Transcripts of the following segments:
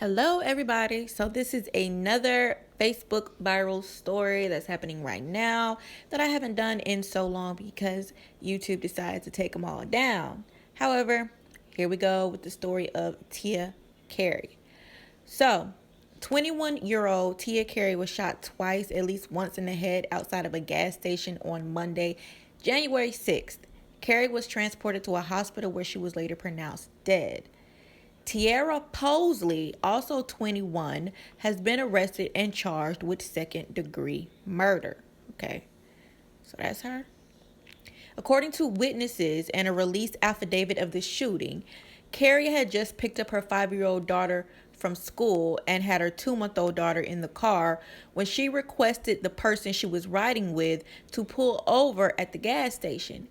Hello, everybody. So, this is another Facebook viral story that's happening right now that I haven't done in so long because YouTube decided to take them all down. However, here we go with the story of Tia Carey. So, 21-year-old Tia Carey was shot twice, at least once in the head, outside of a gas station on Monday, January 6th. Carey was transported to a hospital where she was later pronounced dead. Tiara Posley, also 21, has been arrested and charged with second-degree murder. Okay, so that's her. According to witnesses and a released affidavit of the shooting, Carey had just picked up her 5-year-old daughter from school and had her 2-month-old daughter in the car when she requested the person she was riding with to pull over at the gas station.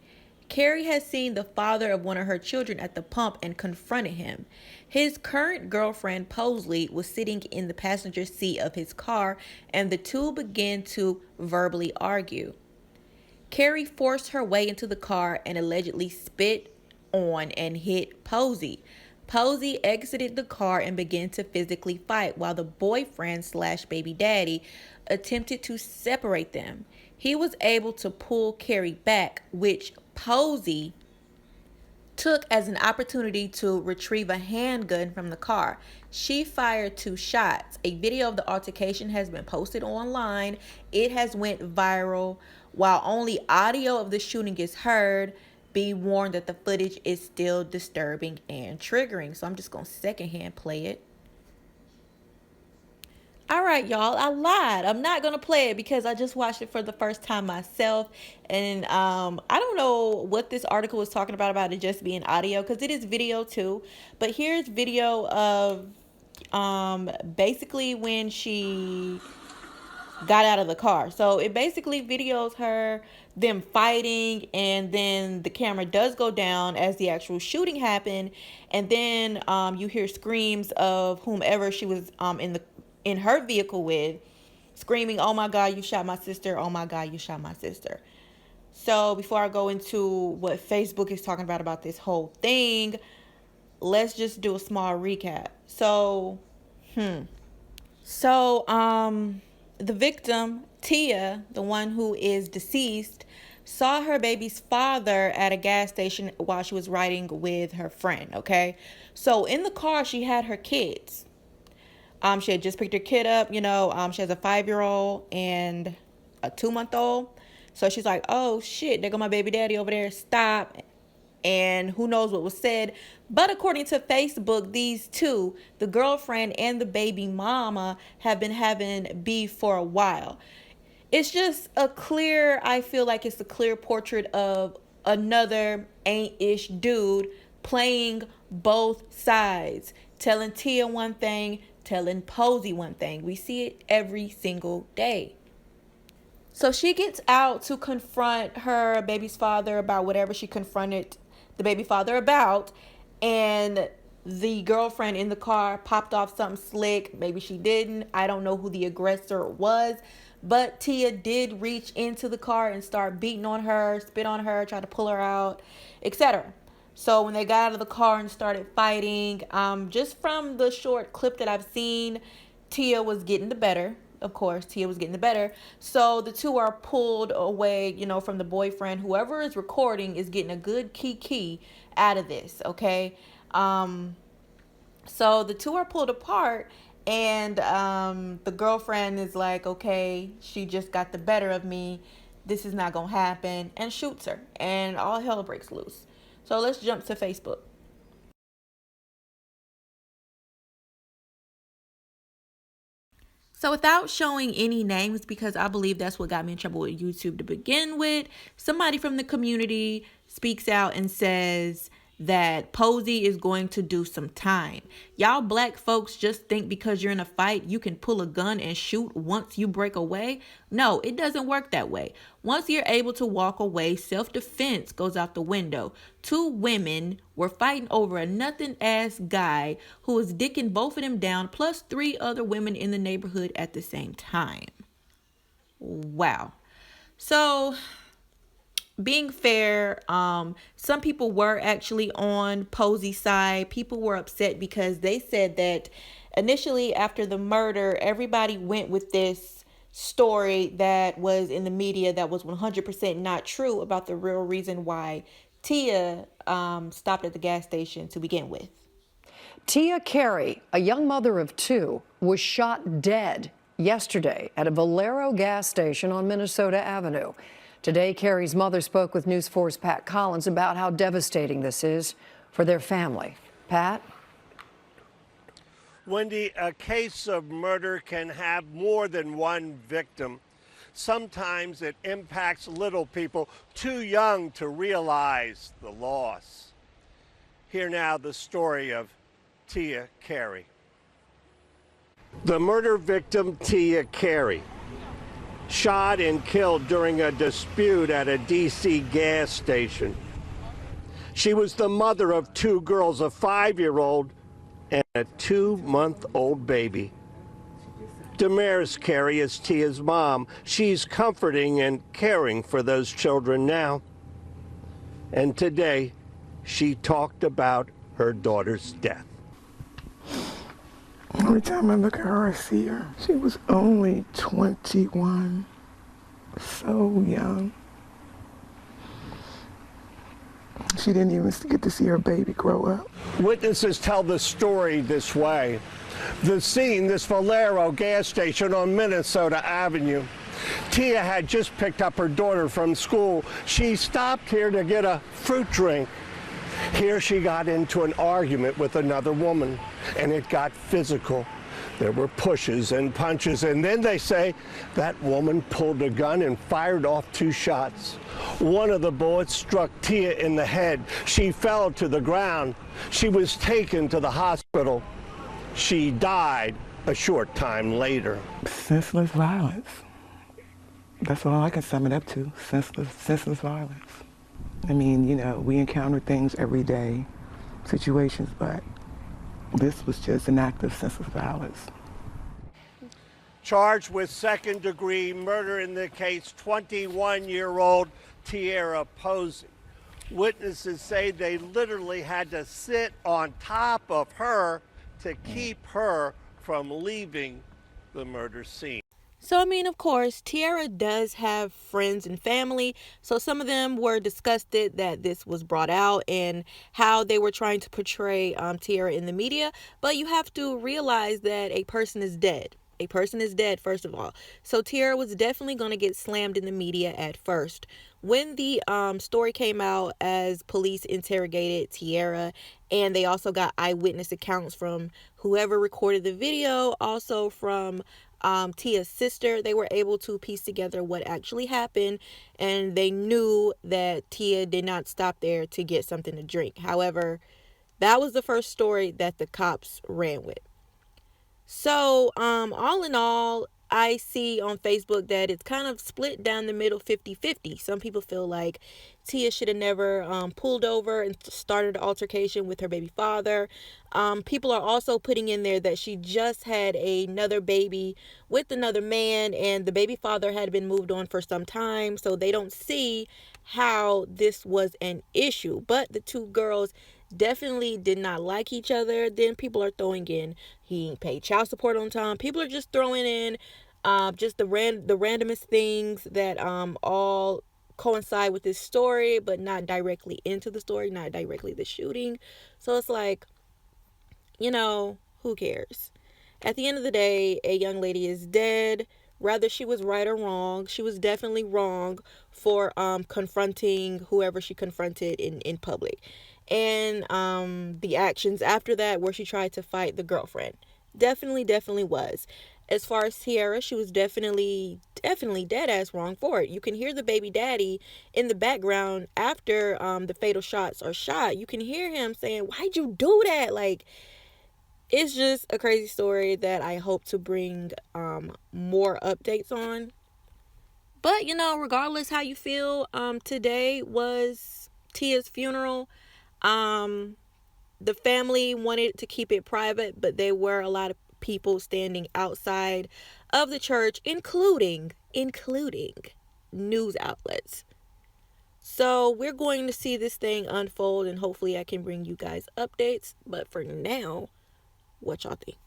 Carey had seen the father of one of her children at the pump and confronted him. His current girlfriend, Posley, was sitting in the passenger seat of his car, and the two began to verbally argue. Carey forced her way into the car and allegedly spit on and hit Posey. Posey exited the car and began to physically fight while the boyfriend slash baby daddy attempted to separate them. He was able to pull Carey back, which Posey took as an opportunity to retrieve a handgun from the car. She fired 2 shots. A video of the altercation has been posted online. It has went viral. While only audio of the shooting is heard, be warned that the footage is still disturbing and triggering. So I'm just going to secondhand play it. All right, y'all, I lied. I'm not going to play it because I just watched it for the first time myself. And I don't know what this article was talking about it just being audio, because it is video too. But here's video of basically when she got out of the car. So it basically videos them fighting, and then the camera does go down as the actual shooting happened, and then you hear screams of whomever she was in her vehicle with, screaming, "Oh my God, you shot my sister. Oh my God, you shot my sister." So before I go into what Facebook is talking about this whole thing, let's just do a small recap. So the victim, Tia, the one who is deceased, saw her baby's father at a gas station while she was riding with her friend, okay? So in the car, she had her kids. She had just picked her kid up, she has a 5-year-old and a 2-month-old. So she's like, oh shit, there go my baby daddy over there, stop. And who knows what was said. But according to Facebook, these two, the girlfriend and the baby mama, have been having beef for a while. It's just I feel like it's a clear portrait of another ain't-ish dude playing both sides, telling Tia one thing, telling Posey one thing. We see it every single day. So she gets out to confront her baby's father about whatever she confronted the baby father about, and the girlfriend in the car popped off something slick. Maybe she didn't. I don't know who the aggressor was, but Tia did reach into the car and start beating on her, spit on her, try to pull her out, etc. So when they got out of the car and started fighting, just from the short clip that I've seen, Tia was getting the better. Of course, Tia was getting the better. So the two are pulled away, from the boyfriend. Whoever is recording is getting a good key out of this, okay? So the two are pulled apart, and the girlfriend is like, okay, she just got the better of me. This is not going to happen, and shoots her, and all hell breaks loose. So let's jump to Facebook. So without showing any names, because I believe that's what got me in trouble with YouTube to begin with, somebody from the community speaks out and says that Posey is going to do some time. Y'all black folks just think because you're in a fight, you can pull a gun and shoot once you break away. No, it doesn't work that way. Once you're able to walk away, self-defense goes out the window. 2 women were fighting over a nothing-ass guy who was dicking both of them down, plus 3 other women in the neighborhood at the same time. Wow. So being fair, some people were actually on Posey's side. People were upset because they said that Initially, after the murder, everybody went with this story that was in the media that was 100% not true about the real reason why Tia stopped at the gas station to begin with. Tia Carey, a young mother of two, was shot dead yesterday at a Valero gas station on Minnesota Avenue. Today, Carey's mother spoke with News 4's Pat Collins about how devastating this is for their family. Pat? Wendy, a case of murder can have more than one victim. Sometimes it impacts little people too young to realize the loss. Hear now the story of Tia Carey. The murder victim, Tia Carey, shot and killed during a dispute at a D.C. gas station. She was the mother of two girls, a 5-year-old and a 2-month-old baby. Damaris Carey is Tia's mom. She's comforting and caring for those children now. And today, she talked about her daughter's death. Every time I look at her, I see her. She was only 21, so young. She didn't even get to see her baby grow up. Witnesses tell the story this way. The scene, this Valero gas station on Minnesota Avenue. Tia had just picked up her daughter from school. She stopped here to get a fruit drink. Here she got into an argument with another woman, and it got physical. There were pushes and punches, and then they say that woman pulled a gun and fired off 2 shots. One of the bullets struck Tia in the head. She fell to the ground. She was taken to the hospital. She died a short time later. Senseless violence. That's all I can sum it up to, senseless violence. I mean, you know, we encounter things every day, situations, but this was just an act of senseless violence. Charged with second-degree murder in the case, 21-year-old Tierra Posey. Witnesses say they literally had to sit on top of her to keep her from leaving the murder scene. So, I mean, of course, Tierra does have friends and family. So some of them were disgusted that this was brought out and how they were trying to portray Tierra in the media. But you have to realize that a person is dead. A person is dead, first of all. So Tierra was definitely going to get slammed in the media at first. When the story came out, as police interrogated Tierra, and they also got eyewitness accounts from whoever recorded the video, also from Tia's sister, they were able to piece together what actually happened, and they knew that Tia did not stop there to get something to drink. However, that was the first story that the cops ran with. So, all in all, I see on Facebook that it's kind of split down the middle 50-50. Some people feel like Tia should have never pulled over and started an altercation with her baby father. People are also putting in there that she just had another baby with another man, and the baby father had been moved on for some time, so they don't see how this was an issue. But the two girls definitely did not like each other. Then people are throwing in he ain't paid child support on time. People are just throwing in just the randomest things that all coincide with this story, but not directly into the story, not directly the shooting. So it's like, you know, who cares? At the end of the day, a young lady is dead. Whether she was right or wrong, she was definitely wrong for confronting whoever she confronted in public. And the actions after that, where she tried to fight the girlfriend, definitely was. As far as Tierra, she was definitely dead ass wrong for it. You can hear the baby daddy in the background after the fatal shots are shot. You can hear him saying, "Why'd you do that?" Like, it's just a crazy story that I hope to bring more updates on. But, you know, regardless how you feel, today was Tia's funeral. The family wanted to keep it private, but there were a lot of people standing outside of the church, including news outlets. So we're going to see this thing unfold, and hopefully I can bring you guys updates. But for now, what y'all think?